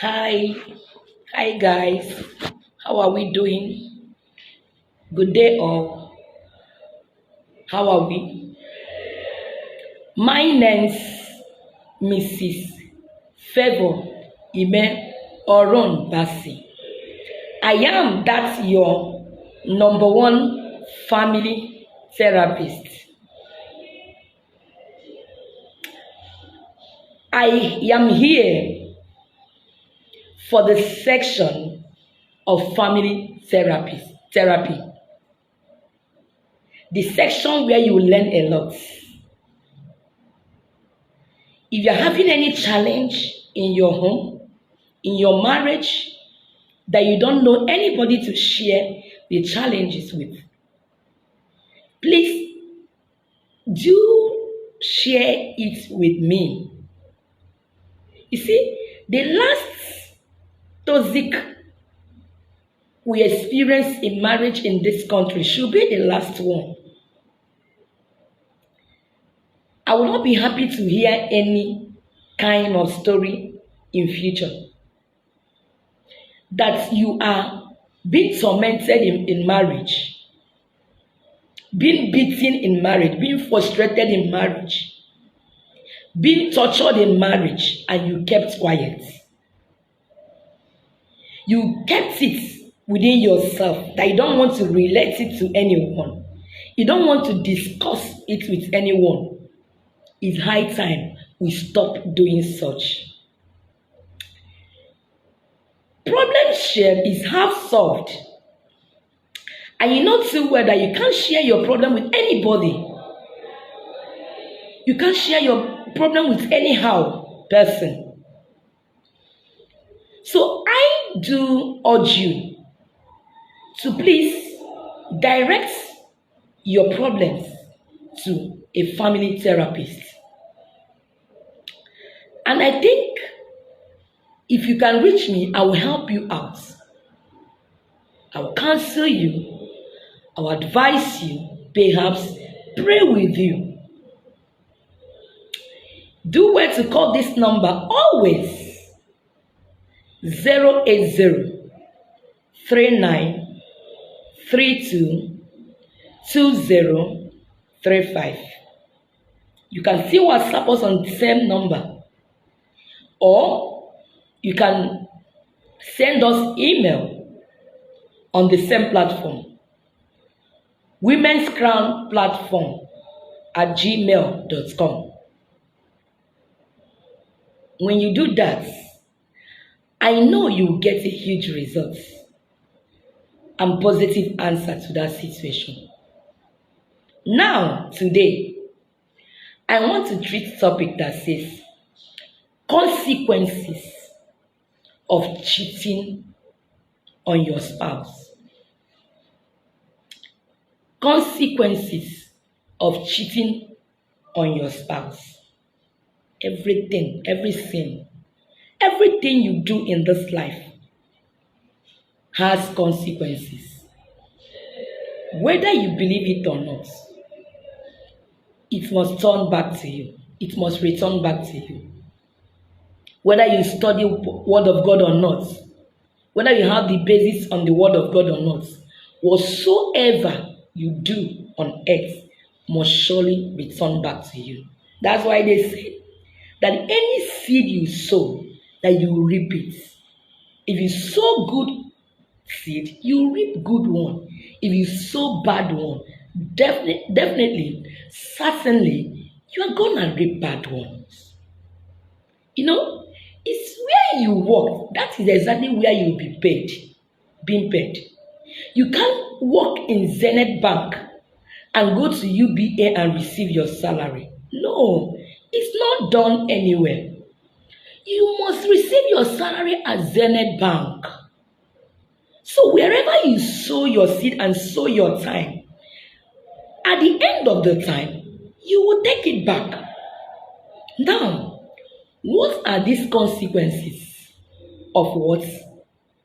Hi, hi guys. How are we doing? Good day all. How are we? My name's Mrs. Favor Ime Oron Basi. I am that your number one family therapist. I am here for the section of family therapy. The section where you learn a lot. If you're having any challenge in your home, in your marriage, that you don't know anybody to share the challenges with, please do share it with me. You see, the last toxic we experience in marriage in this country should be the last one. I will not be happy to hear any kind of story in future that you are being tormented in marriage, being beaten in marriage, being frustrated in marriage, being tortured in marriage, and you kept quiet. You kept it within yourself that you don't want to relate it to anyone. You don't want to discuss it with anyone. It's high time we stop doing such. Problem shared is half solved. And you know too well that you can't share your problem with anybody. You can't share your problem with anyhow person. So I do urge you to please direct your problems to a family therapist. And I think if you can reach me, I will help you out. I will counsel you. I will advise you. Perhaps pray with you. Do well to call this number always 080 39 32 2035. You can see WhatsApp us on the same number, or you can send us email on the same platform, Women's Crown Platform at gmail.com. When you do that, I know you will get a huge result and positive answer to that situation. Now, today, I want to treat a topic that says consequences of cheating on your spouse. Consequences of cheating on your spouse. Everything, everything you do in this life has consequences. Whether you believe it or not, it must turn back to you. It must return back to you. Whether you study Word of God or not, whether you have the basis on the Word of God or not, whatsoever you do on earth must surely return back to you. That's why they say that any seed you sow, that you will reap it. If you sow good seed, you reap good one. If you sow bad one, definitely, certainly, you are gonna reap bad ones. You know, it's where you work. That is exactly where you will be paid, being paid. You can't work in Zenith Bank and go to UBA and receive your salary. No, it's not done anywhere. You must receive your salary at Zenith Bank. So wherever you sow your seed and sow your time, at the end of the time, you will take it back. Now, what are these consequences of what?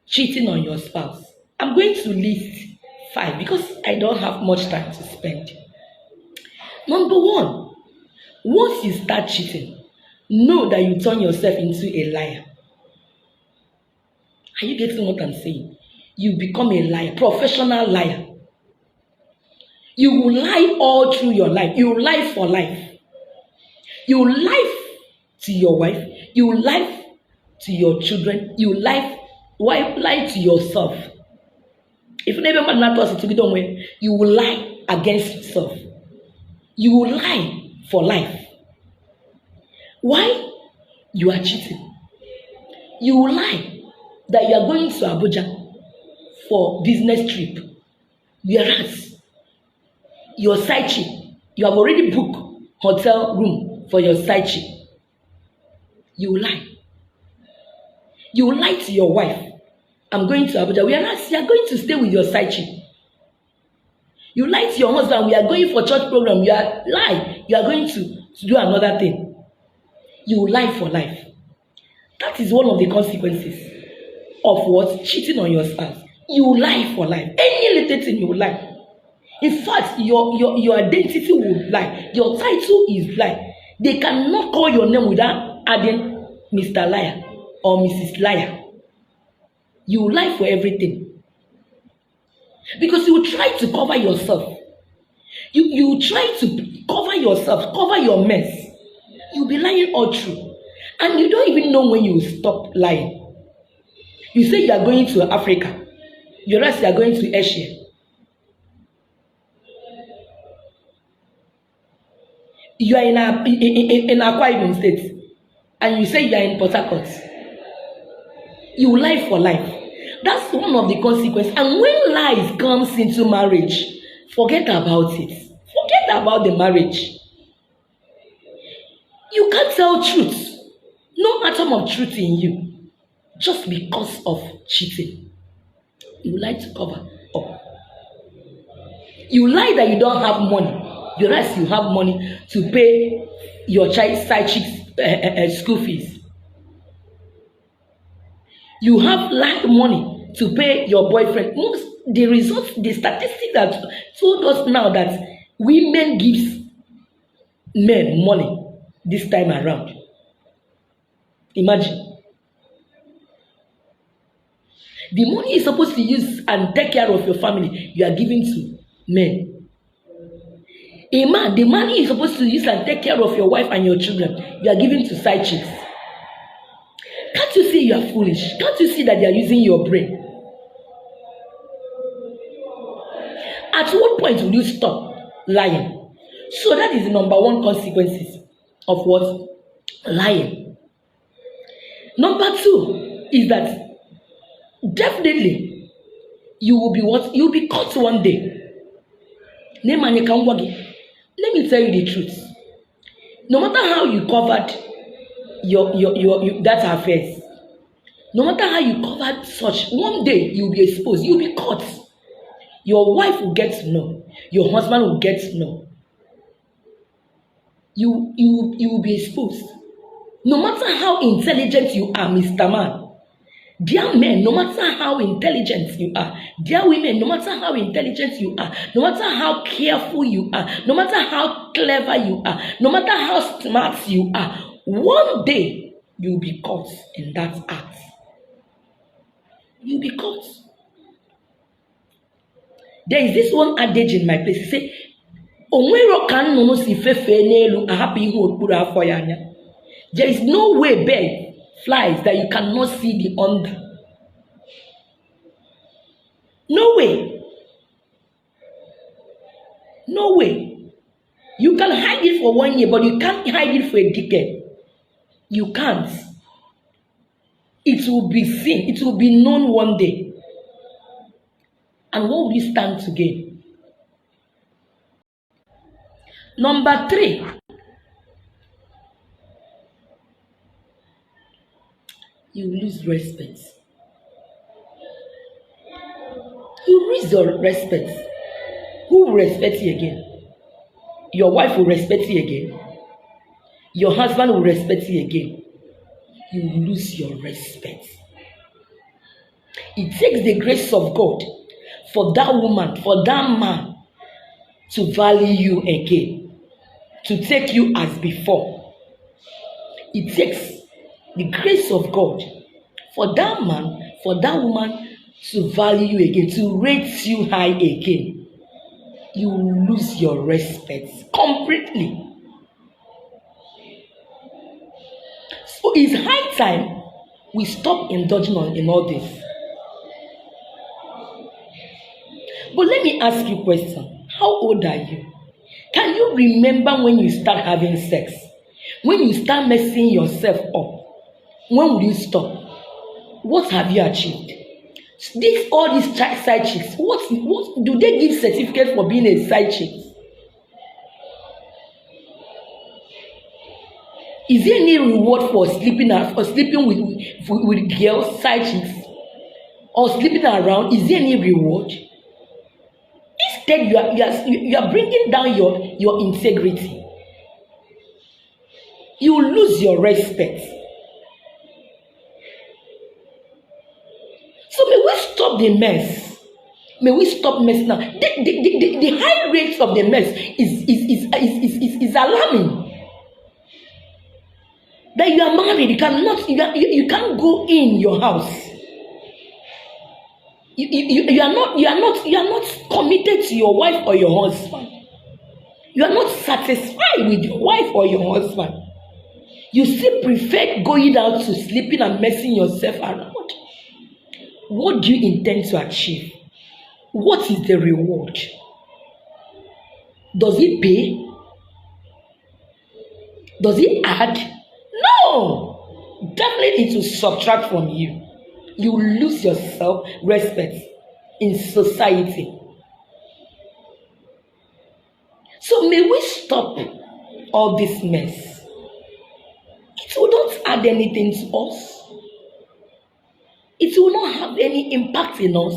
Cheating on your spouse. I'm going to list 5 because I don't have much time to spend. Number 1, once you start cheating, know that you turn yourself into a liar. Are you getting what I'm saying? You become a liar, professional liar. You will lie all through your life. You will lie for life. You will lie to your wife. You will lie to your children. You will lie to yourself. If you never not to be done with, you will lie against yourself. You will lie for life. Why? You are cheating. You will lie that you are going to Abuja for business trip. Whereas your side chick, you have already booked hotel room for your side chick. You will lie. You will lie to your wife. I'm going to Abuja. Whereas you are going to stay with your side chick. You lie to your husband. We are going for church program. You are lie. You are going to do another thing. You will lie for life. That is one of the consequences of what? Cheating on your spouse. You will lie for life. Any little thing you will lie. In fact, your identity will lie. Your title is lie. They cannot call your name without adding Mr. Liar or Mrs. Liar. You will lie for everything. Because you will try to cover yourself. You try to cover yourself, cover your mess. You'll be lying all through. And you don't even know when you will stop lying. You say you are going to Africa. You realize you are going to Asia. You are in Akwa Ibom State. And you say you are in Port Harcourt. You lie for life. That's one of the consequences. And when lies comes into marriage, forget about it. Forget about the marriage. You can't tell truth. No atom of truth in you. Just because of cheating. You lie to cover up. You lie that you don't have money. You realize you have money to pay your child's side chick's school fees. You have lack money to pay your boyfriend. The results, the statistics that told us now that women gives men money this time around. Imagine. The money you're supposed to use and take care of your family, you are giving to men. A man, the money you're supposed to use and take care of your wife and your children, you are giving to side chicks. Can't you see you are foolish? Can't you see that they are using your brain? At what point will you stop lying? So that is the number one consequences of what? Lying. Number two is that definitely you will be what? You will be caught one day. Let me tell you the truth. No matter how you covered your that affairs, no matter how you covered such, one day you will be exposed. You will be caught. Your wife will get to know. Your husband will get to know. You will be exposed. No matter how intelligent you are, Mr. Man. Dear men, no matter how intelligent you are, dear women, no matter how intelligent you are, no matter how careful you are, no matter how clever you are, no matter how smart you are, one day you'll be caught in that act. You'll be caught. There is this one adage in my place. He say, there is no way bird flies that you cannot see the under. No way. No way. You can hide it for 1 year, but you can't hide it for a decade. You can't. It will be seen. It will be known one day. And what will you stand to gain? Number 3. You lose respect. You lose your respect. Who will respect you again? Your wife will respect you again. Your husband will respect you again. You will lose your respect. It takes the grace of God for that woman, for that man to value you again, to take you as before. It takes the grace of God for that man, for that woman to value you again, to rate you high again, you lose your respect completely. So it's high time we stop indulging in all this. But let me ask you a question. How old are you? Can you remember when you start having sex? When you start messing yourself up? When will you stop? What have you achieved? All these side chicks, what do they give certificate for being a side chick? Is there any reward for sleeping with girls, side chicks, or sleeping around? Is there any reward? Instead, you are bringing down your integrity. You lose your respect. So may we stop the mess. May we stop messing now. The high rates of the mess is alarming. That you are married, you can't go in your house. You are not committed to your wife or your husband. You are not satisfied with your wife or your husband. You still prefer going out to sleeping and messing yourself around. What do you intend to achieve? What is the reward? Does it pay? Does it add? No! Definitely it will subtract from you. You lose your self-respect in society. So may we stop all this mess. It will not add anything to us. It will not have any impact in us.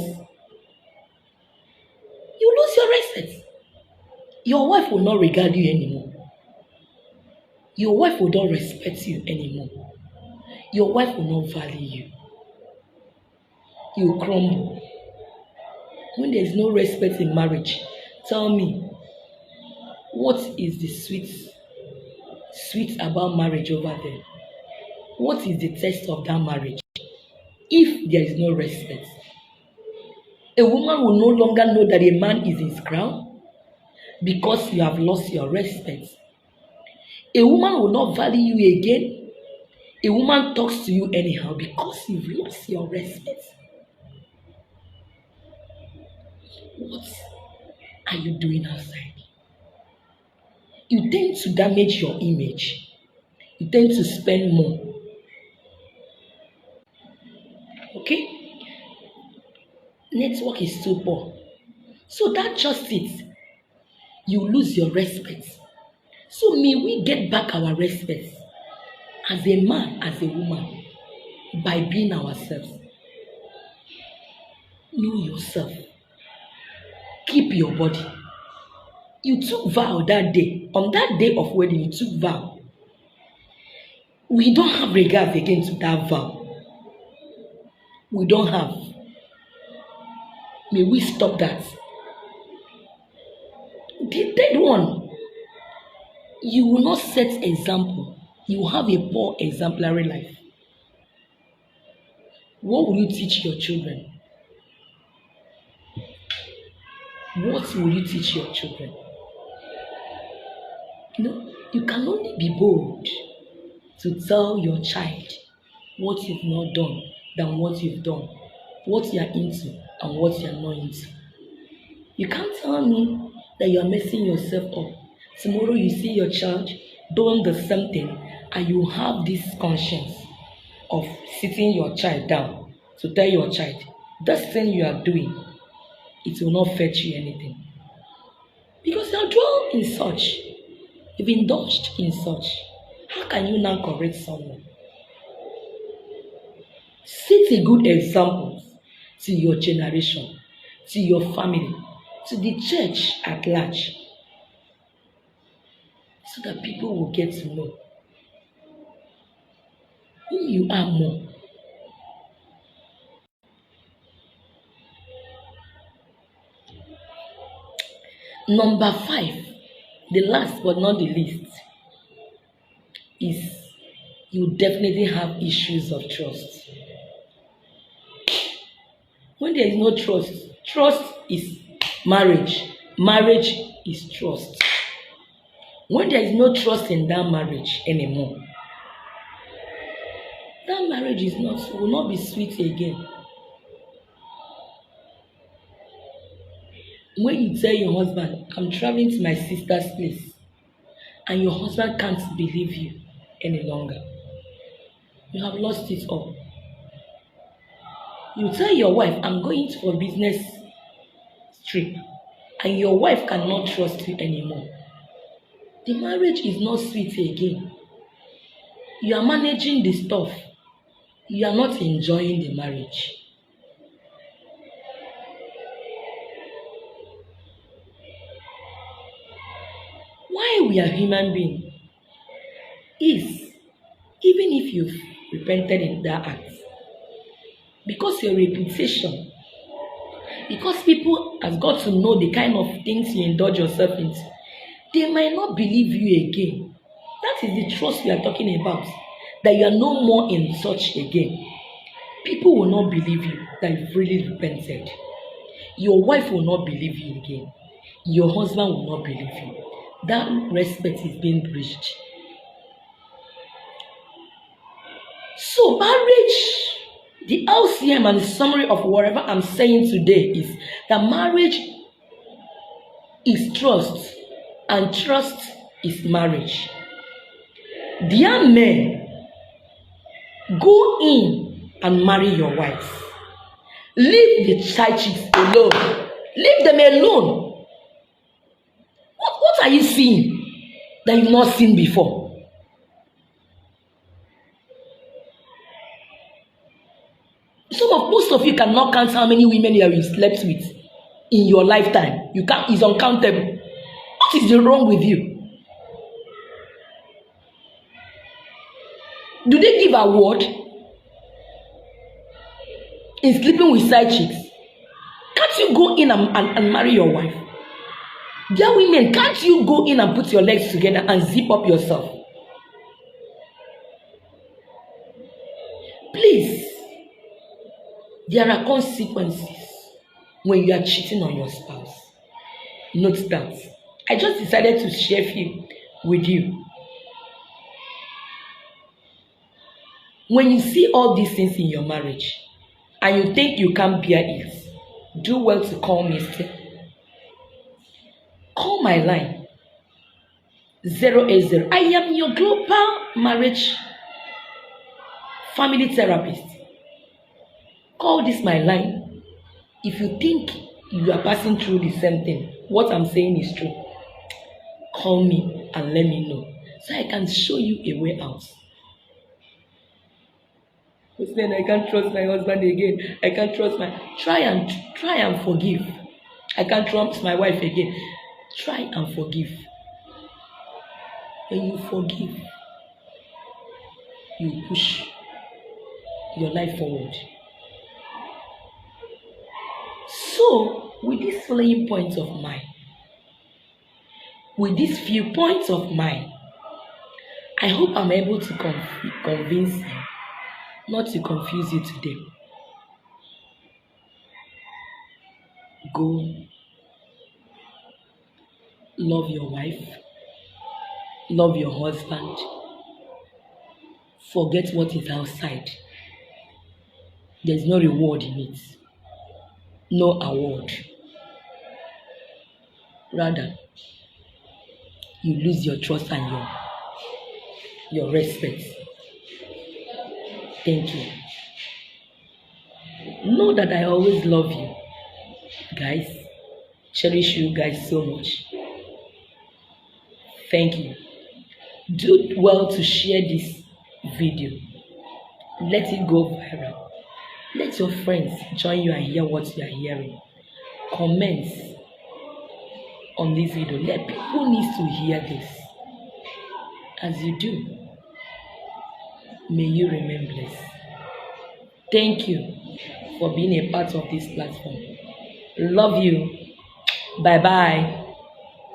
You lose your respect. Your wife will not regard you anymore. Your wife will not respect you anymore. Your wife will not value you. You will crumble. When there is no respect in marriage, tell me, what is the sweet about marriage over there? What is the test of that marriage? If there is no respect, a woman will no longer know that a man is his crown because you have lost your respect. A woman will not value you again. A woman talks to you anyhow because you've lost your respect. What are you doing outside? You tend to damage your image. You tend to spend more. Okay? Network is too poor. So that's just it. You lose your respect. So may we get back our respect as a man, as a woman, by being ourselves. Know yourself. Keep your body. You took vow that day. On that day of wedding, you took vow. We don't have regard again to that vow. We don't have. May we stop that. The third one, you will not set example. You will have a poor exemplary life. What will you teach your children? What will you teach your children? You can only be bold to tell your child what you've not done than what you've done, what you are into and what you are not into. You can't tell me that you are messing yourself up. Tomorrow you see your child doing the same thing and you have this conscience of sitting your child down to tell your child, this thing you are doing, it will not fetch you anything. Because you are dwelled in such, you've indulged in such. How can you now correct someone? Set a good example to your generation, to your family, to the church at large, so that people will get to know who you are more. Number 5, the last but not the least, is you definitely have issues of trust. When there is no trust, trust is marriage. Marriage is trust. When there is no trust in that marriage anymore, that marriage will not be sweet again. When you tell your husband, I'm traveling to my sister's place, and your husband can't believe you any longer, you have lost it all. You tell your wife, I'm going for a business trip, and your wife cannot trust you anymore. The marriage is not sweet again. You are managing the stuff. You are not enjoying the marriage. Why we are human beings is, even if you've repented in that act, because your reputation, because people has got to know the kind of things you indulge yourself into, they might not believe you again. That is the trust we are talking about, that you are no more in such again. People will not believe you that you've really repented. Your wife will not believe you again. Your husband will not believe you. That respect is being breached. So marriage, the LCM and the summary of whatever I'm saying today is that marriage is trust, and trust is marriage. Dear men, go in and marry your wife. Leave the side chicks alone. Leave them alone. What are you seeing that you've not seen before? Most of you cannot count how many women you have slept with in your lifetime. You can't. It's uncountable. What is wrong with you? Do they give award in sleeping with side chicks? Can't you go in and marry your wife? Dear women, can't you go in and put your legs together and zip up yourself? Please, there are consequences when you are cheating on your spouse. Note that. I just decided to share few with you. When you see all these things in your marriage and you think you can't bear it, do well to call me still. Call my line 080. I am your global marriage family therapist. Call this my line if you think you are passing through the same thing. What I'm saying is true. Call me and let me know so I can show you a way out. But then I can't trust my husband again. I can't trust try and forgive. I can't trust my wife again. Try and forgive. When you forgive, you push your life forward. So, with these following points of mine, with these few points of mine, I hope I'm able to convince you not to confuse you today. Go love your wife, love your husband, forget what is outside. There's no reward in it, no award. Rather, you lose your trust and your respect. Thank you. Know that I always love you, guys. Cherish you guys so much. Thank you. Do well to share this video. Let it go viral. Let your friends join you and hear what you are hearing. Comments on this video. Let people need to hear this. As you do, may you remain blessed. Thank you for being a part of this platform. Love you. Bye-bye.